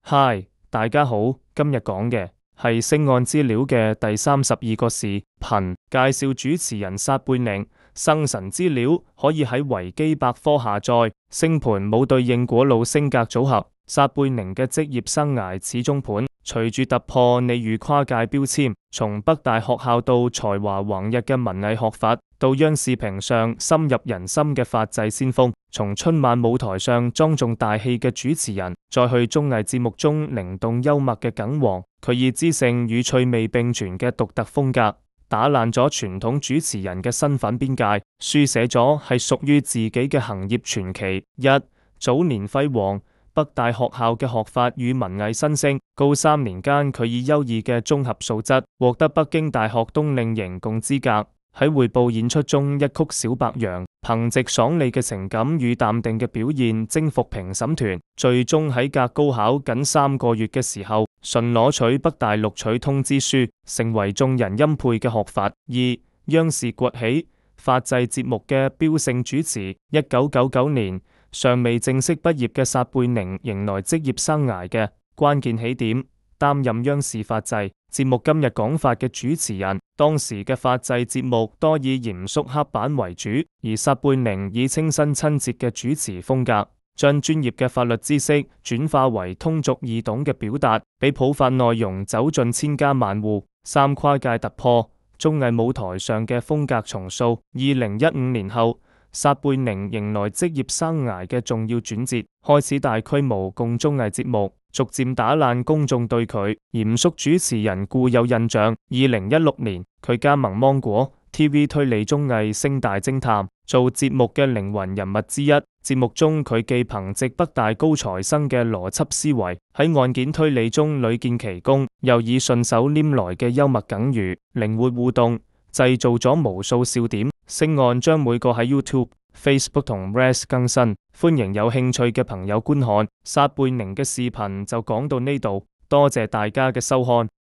嗨，大家好，今日講嘅係星岸資料嘅第32個視頻，介紹主持人撒貝寧。生辰資料可以喺維基百科下載。星盤冇對應果老星格組合。撒貝寧嘅職業生涯始終盤，隨住突破你與跨界標籤，從北大學校到才華橫溢嘅文藝學法，到央視屏上深入人心嘅法制先鋒，從春晚舞台上莊重大氣嘅主持人，再去綜藝節目中靈動幽默嘅梗王，佢以知性與趣味並存嘅獨特風格，打爛咗傳統主持人嘅身份邊界，書寫咗係屬於自己嘅行業傳奇。早年輝煌，北大學校嘅學法與文藝新星，高3年間佢以優異嘅綜合素質獲得北京大學冬令營共資格。喺匯報演出中一曲小白楊，憑藉爽利嘅情感與淡定嘅表現征服評審團，最終喺隔高考僅3個月嘅時候，順攞取北大錄取通知書，成為眾人欽佩嘅學法。央視崛起，法制節目嘅標性主持。1999年，尚未正式畢業嘅撒貝寧迎來職業生涯嘅關鍵起點，擔任央視法制節目今日講法嘅主持人。當時嘅法制節目多以嚴肅刻板為主，而撒貝寧以清新親切嘅主持風格，將專業嘅法律知識轉化為通俗易懂嘅表達，俾普法內容走進千家萬戶。跨界突破，綜藝舞台上嘅風格重塑。2015年後，撒貝寧迎來職業生涯嘅重要轉折，開始大規模共綜藝節目，逐漸打爛公眾對佢嚴肅主持人固有印象。2016年，佢加盟芒果 TV 推理綜藝《星大偵探》，做節目嘅靈魂人物之一。節目中佢既憑藉北大高材生嘅邏輯思維，喺案件推理中屢見奇功，又以順手拈來嘅幽默梗語靈活互動，製造咗無數笑點。星岸將每個喺 YouTube、Facebook 同 Res 更新，歡迎有興趣嘅朋友觀看。撒貝寧嘅視頻就講到呢度，多謝大家嘅收看。